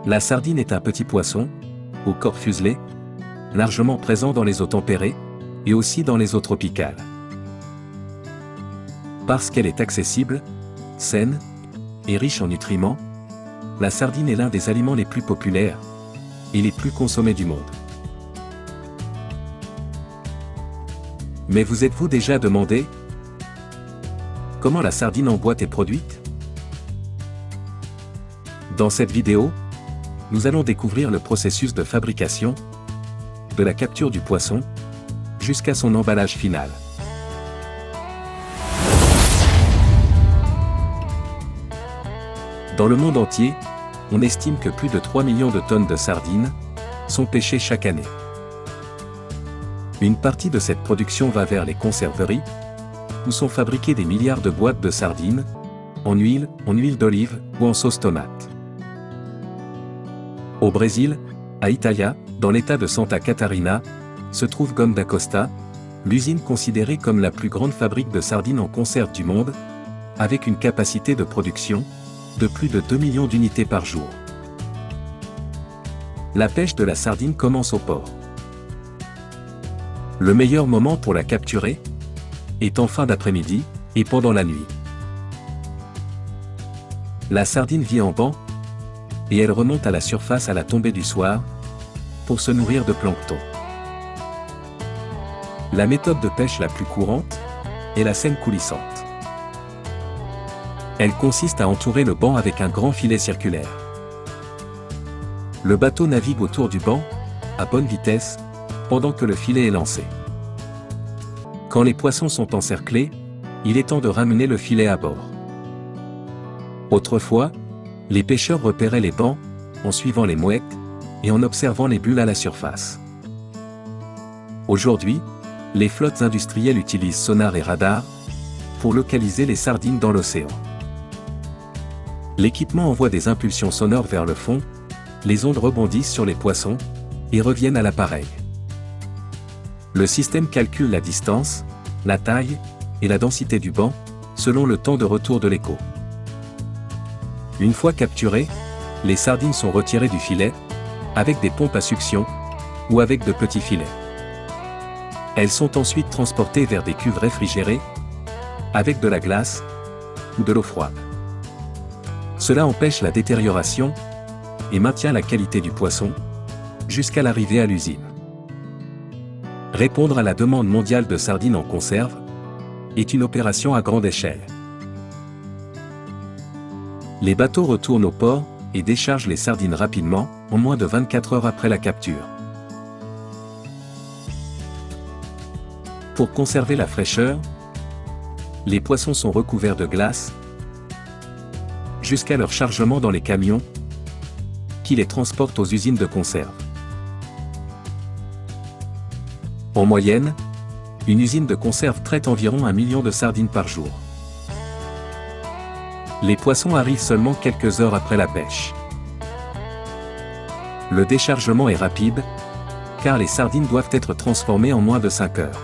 La sardine est un petit poisson, au corps fuselé, largement présent dans les eaux tempérées, et aussi dans les eaux tropicales. Parce qu'elle est accessible, saine, et riche en nutriments, la sardine est l'un des aliments les plus populaires, et les plus consommés du monde. Mais vous êtes-vous déjà demandé comment la sardine en boîte est produite? Dans cette vidéo, nous allons découvrir le processus de fabrication, de la capture du poisson, jusqu'à son emballage final. Dans le monde entier, on estime que plus de 3 millions de tonnes de sardines sont pêchées chaque année. Une partie de cette production va vers les conserveries, où sont fabriquées des milliards de boîtes de sardines, en huile d'olive ou en sauce tomate. Au Brésil, à Italia, dans l'état de Santa Catarina, se trouve Gomes da Costa, l'usine considérée comme la plus grande fabrique de sardines en conserve du monde, avec une capacité de production de plus de 2 millions d'unités par jour. La pêche de la sardine commence au port. Le meilleur moment pour la capturer est en fin d'après-midi et pendant la nuit. La sardine vit en banc et elle remonte à la surface à la tombée du soir pour se nourrir de plancton. La méthode de pêche la plus courante est la senne coulissante. Elle consiste à entourer le banc avec un grand filet circulaire. Le bateau navigue autour du banc, à bonne vitesse, pendant que le filet est lancé. Quand les poissons sont encerclés, il est temps de ramener le filet à bord. Autrefois, les pêcheurs repéraient les bancs en suivant les mouettes et en observant les bulles à la surface. Aujourd'hui, les flottes industrielles utilisent sonar et radar pour localiser les sardines dans l'océan. L'équipement envoie des impulsions sonores vers le fond, les ondes rebondissent sur les poissons et reviennent à l'appareil. Le système calcule la distance, la taille et la densité du banc, selon le temps de retour de l'écho. Une fois capturées, les sardines sont retirées du filet, avec des pompes à succion, ou avec de petits filets. Elles sont ensuite transportées vers des cuves réfrigérées, avec de la glace, ou de l'eau froide. Cela empêche la détérioration, et maintient la qualité du poisson, jusqu'à l'arrivée à l'usine. Répondre à la demande mondiale de sardines en conserve est une opération à grande échelle. Les bateaux retournent au port et déchargent les sardines rapidement, en moins de 24 heures après la capture. Pour conserver la fraîcheur, les poissons sont recouverts de glace jusqu'à leur chargement dans les camions qui les transportent aux usines de conserve. En moyenne, une usine de conserve traite environ 1 million de sardines par jour. Les poissons arrivent seulement quelques heures après la pêche. Le déchargement est rapide, car les sardines doivent être transformées en moins de 5 heures.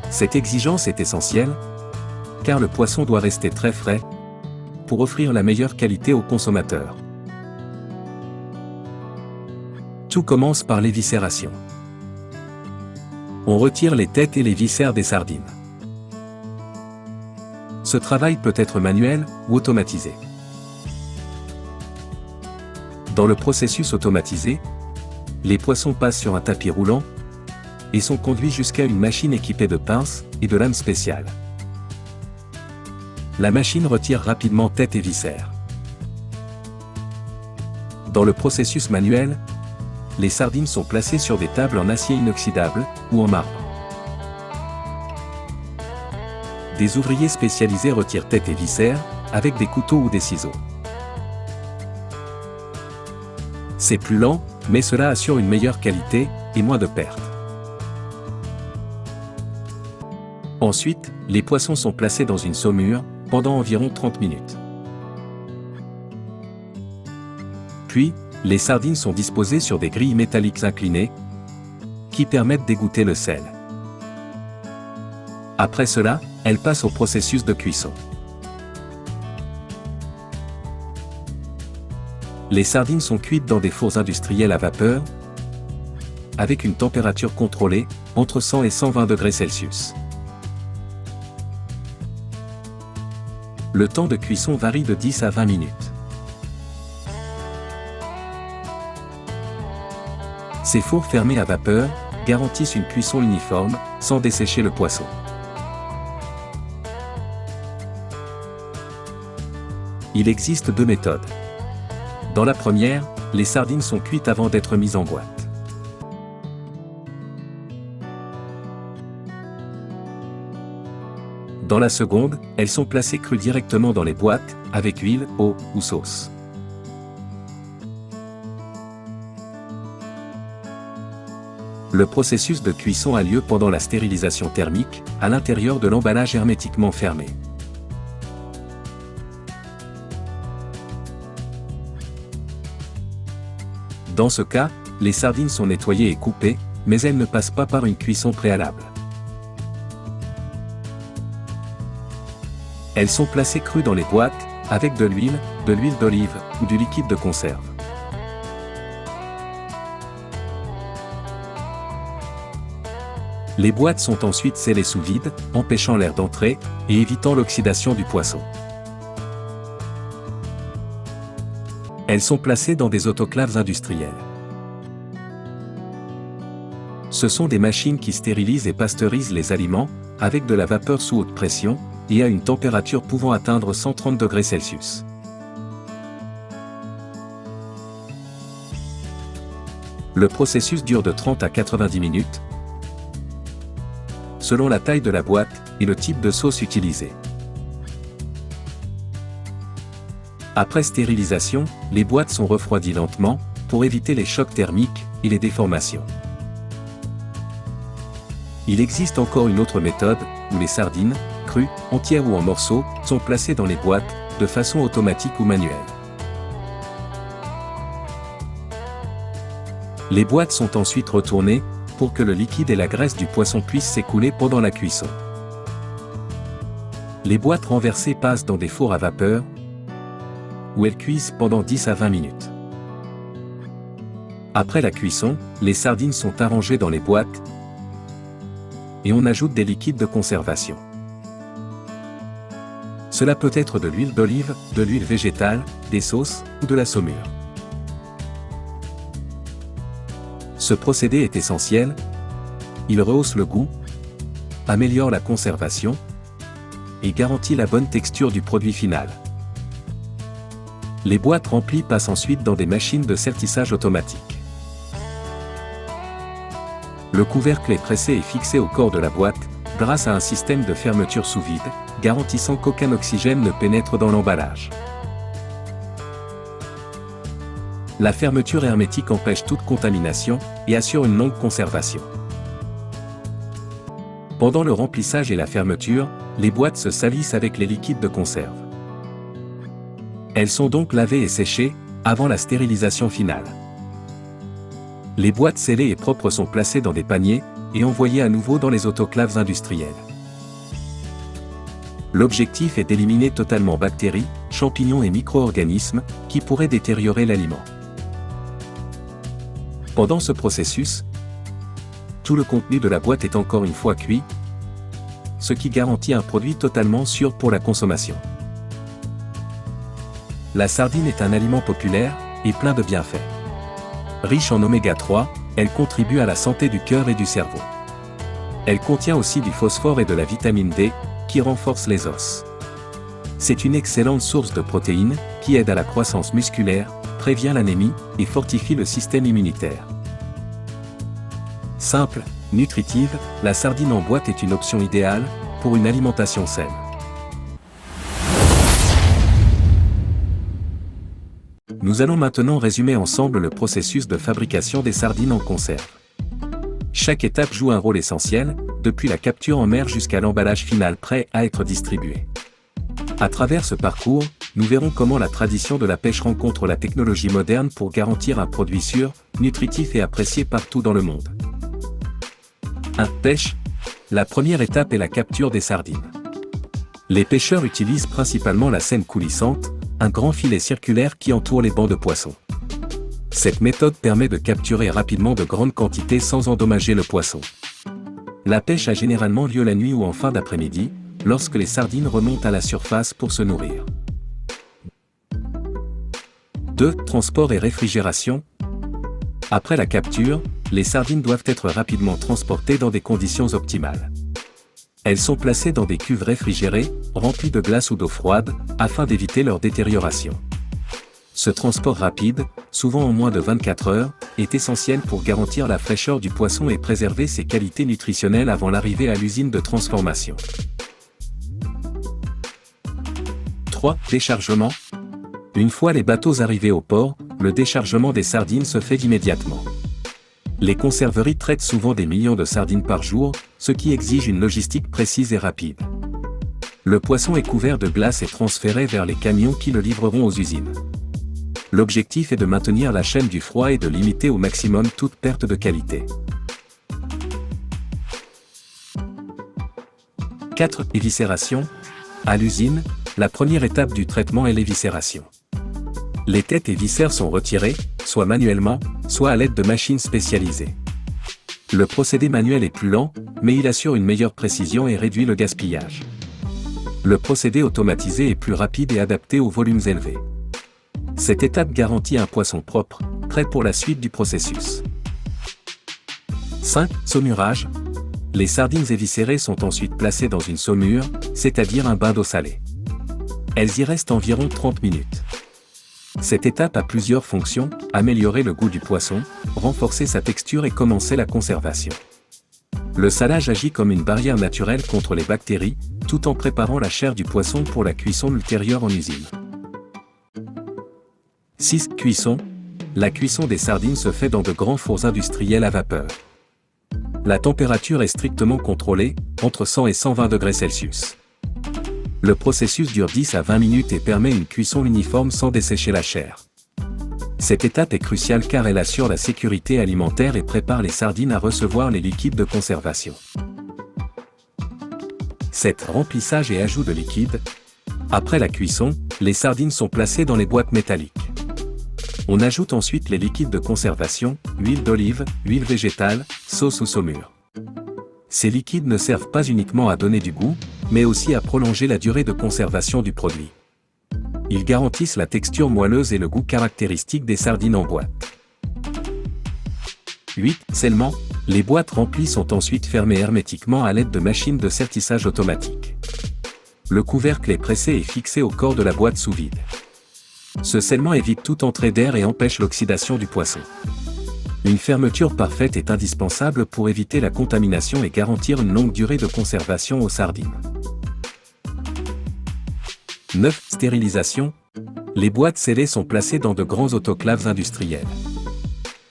Cette exigence est essentielle, car le poisson doit rester très frais, pour offrir la meilleure qualité aux consommateurs. Tout commence par l'éviscération. On retire les têtes et les viscères des sardines. Ce travail peut être manuel ou automatisé. Dans le processus automatisé, les poissons passent sur un tapis roulant et sont conduits jusqu'à une machine équipée de pinces et de lames spéciales. La machine retire rapidement tête et viscères. Dans le processus manuel, les sardines sont placées sur des tables en acier inoxydable ou en marbre. Des ouvriers spécialisés retirent tête et viscères avec des couteaux ou des ciseaux. C'est plus lent, mais cela assure une meilleure qualité et moins de pertes. Ensuite, les poissons sont placés dans une saumure pendant environ 30 minutes. Puis, les sardines sont disposées sur des grilles métalliques inclinées qui permettent d'égoutter le sel. Après cela, elles passent au processus de cuisson. Les sardines sont cuites dans des fours industriels à vapeur, avec une température contrôlée, entre 100 et 120 degrés Celsius. Le temps de cuisson varie de 10 à 20 minutes. Ces fours fermés à vapeur garantissent une cuisson uniforme, sans dessécher le poisson. Il existe deux méthodes. Dans la première, les sardines sont cuites avant d'être mises en boîte. Dans la seconde, elles sont placées crues directement dans les boîtes, avec huile, eau ou sauce. Le processus de cuisson a lieu pendant la stérilisation thermique, à l'intérieur de l'emballage hermétiquement fermé. Dans ce cas, les sardines sont nettoyées et coupées, mais elles ne passent pas par une cuisson préalable. Elles sont placées crues dans les boîtes, avec de l'huile d'olive ou du liquide de conserve. Les boîtes sont ensuite scellées sous vide, empêchant l'air d'entrer et évitant l'oxydation du poisson. Elles sont placées dans des autoclaves industrielles. Ce sont des machines qui stérilisent et pasteurisent les aliments, avec de la vapeur sous haute pression, et à une température pouvant atteindre 130 degrés Celsius. Le processus dure de 30 à 90 minutes, selon la taille de la boîte et le type de sauce utilisée. Après stérilisation, les boîtes sont refroidies lentement, pour éviter les chocs thermiques et les déformations. Il existe encore une autre méthode, où les sardines, crues, entières ou en morceaux, sont placées dans les boîtes, de façon automatique ou manuelle. Les boîtes sont ensuite retournées, pour que le liquide et la graisse du poisson puissent s'écouler pendant la cuisson. Les boîtes renversées passent dans des fours à vapeur, où elles cuisent pendant 10 à 20 minutes. Après la cuisson, les sardines sont arrangées dans les boîtes, et on ajoute des liquides de conservation. Cela peut être de l'huile d'olive, de l'huile végétale, des sauces, ou de la saumure. Ce procédé est essentiel. Il rehausse le goût, améliore la conservation, et garantit la bonne texture du produit final. Les boîtes remplies passent ensuite dans des machines de sertissage automatique. Le couvercle est pressé et fixé au corps de la boîte, grâce à un système de fermeture sous vide, garantissant qu'aucun oxygène ne pénètre dans l'emballage. La fermeture hermétique empêche toute contamination et assure une longue conservation. Pendant le remplissage et la fermeture, les boîtes se salissent avec les liquides de conserve. Elles sont donc lavées et séchées, avant la stérilisation finale. Les boîtes scellées et propres sont placées dans des paniers, et envoyées à nouveau dans les autoclaves industrielles. L'objectif est d'éliminer totalement bactéries, champignons et micro-organismes, qui pourraient détériorer l'aliment. Pendant ce processus, tout le contenu de la boîte est encore une fois cuit, ce qui garantit un produit totalement sûr pour la consommation. La sardine est un aliment populaire, et plein de bienfaits. Riche en oméga 3, elle contribue à la santé du cœur et du cerveau. Elle contient aussi du phosphore et de la vitamine D, qui renforcent les os. C'est une excellente source de protéines, qui aide à la croissance musculaire, prévient l'anémie, et fortifie le système immunitaire. Simple, nutritive, la sardine en boîte est une option idéale, pour une alimentation saine. Nous allons maintenant résumer ensemble le processus de fabrication des sardines en conserve. Chaque étape joue un rôle essentiel, depuis la capture en mer jusqu'à l'emballage final prêt à être distribué. À travers ce parcours, nous verrons comment la tradition de la pêche rencontre la technologie moderne pour garantir un produit sûr, nutritif et apprécié partout dans le monde. 1. Pêche. La première étape est la capture des sardines. Les pêcheurs utilisent principalement la seine coulissante, un grand filet circulaire qui entoure les bancs de poissons. Cette méthode permet de capturer rapidement de grandes quantités sans endommager le poisson. La pêche a généralement lieu la nuit ou en fin d'après-midi, lorsque les sardines remontent à la surface pour se nourrir. 2. Transport et réfrigération. Après la capture, les sardines doivent être rapidement transportées dans des conditions optimales. Elles sont placées dans des cuves réfrigérées, remplies de glace ou d'eau froide, afin d'éviter leur détérioration. Ce transport rapide, souvent en moins de 24 heures, est essentiel pour garantir la fraîcheur du poisson et préserver ses qualités nutritionnelles avant l'arrivée à l'usine de transformation. 3. Déchargement. Une fois les bateaux arrivés au port, le déchargement des sardines se fait immédiatement. Les conserveries traitent souvent des millions de sardines par jour, ce qui exige une logistique précise et rapide. Le poisson est couvert de glace et transféré vers les camions qui le livreront aux usines. L'objectif est de maintenir la chaîne du froid et de limiter au maximum toute perte de qualité. 4. Éviscération. À l'usine, la première étape du traitement est l'éviscération. Les têtes et viscères sont retirées, soit manuellement, soit à l'aide de machines spécialisées. Le procédé manuel est plus lent, mais il assure une meilleure précision et réduit le gaspillage. Le procédé automatisé est plus rapide et adapté aux volumes élevés. Cette étape garantit un poisson propre, prêt pour la suite du processus. 5. Saumurage. Les sardines éviscérées sont ensuite placées dans une saumure, c'est-à-dire un bain d'eau salée. Elles y restent environ 30 minutes. Cette étape a plusieurs fonctions: améliorer le goût du poisson, renforcer sa texture et commencer la conservation. Le salage agit comme une barrière naturelle contre les bactéries, tout en préparant la chair du poisson pour la cuisson ultérieure en usine. 6. Cuisson. La cuisson des sardines se fait dans de grands fours industriels à vapeur. La température est strictement contrôlée, entre 100 et 120 degrés Celsius. Le processus dure 10 à 20 minutes et permet une cuisson uniforme sans dessécher la chair. Cette étape est cruciale car elle assure la sécurité alimentaire et prépare les sardines à recevoir les liquides de conservation. 7. Remplissage et ajout de liquide. Après la cuisson, les sardines sont placées dans les boîtes métalliques. On ajoute ensuite les liquides de conservation, huile d'olive, huile végétale, sauce ou saumure. Ces liquides ne servent pas uniquement à donner du goût, mais aussi à prolonger la durée de conservation du produit. Ils garantissent la texture moelleuse et le goût caractéristique des sardines en boîte. 8. Scellement. Les boîtes remplies sont ensuite fermées hermétiquement à l'aide de machines de sertissage automatique. Le couvercle est pressé et fixé au corps de la boîte sous vide. Ce scellement évite toute entrée d'air et empêche l'oxydation du poisson. Une fermeture parfaite est indispensable pour éviter la contamination et garantir une longue durée de conservation aux sardines. 9. Stérilisation. Les boîtes scellées sont placées dans de grands autoclaves industriels.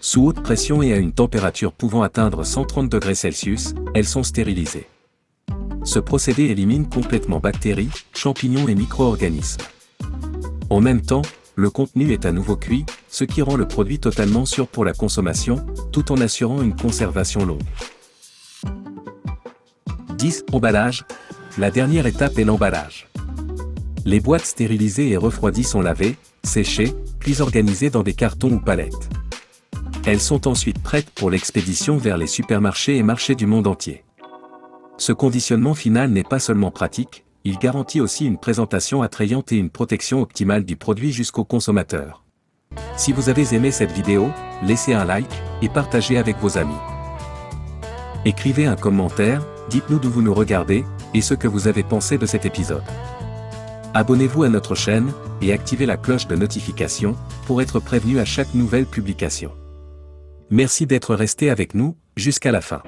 Sous haute pression et à une température pouvant atteindre 130 degrés Celsius, elles sont stérilisées. Ce procédé élimine complètement bactéries, champignons et micro-organismes. En même temps, le contenu est à nouveau cuit, ce qui rend le produit totalement sûr pour la consommation, tout en assurant une conservation longue. 10. Emballage. La dernière étape est l'emballage. Les boîtes stérilisées et refroidies sont lavées, séchées, puis organisées dans des cartons ou palettes. Elles sont ensuite prêtes pour l'expédition vers les supermarchés et marchés du monde entier. Ce conditionnement final n'est pas seulement pratique, il garantit aussi une présentation attrayante et une protection optimale du produit jusqu'au consommateur. Si vous avez aimé cette vidéo, laissez un like et partagez avec vos amis. Écrivez un commentaire, dites-nous d'où vous nous regardez et ce que vous avez pensé de cet épisode. Abonnez-vous à notre chaîne et activez la cloche de notification pour être prévenu à chaque nouvelle publication. Merci d'être resté avec nous jusqu'à la fin.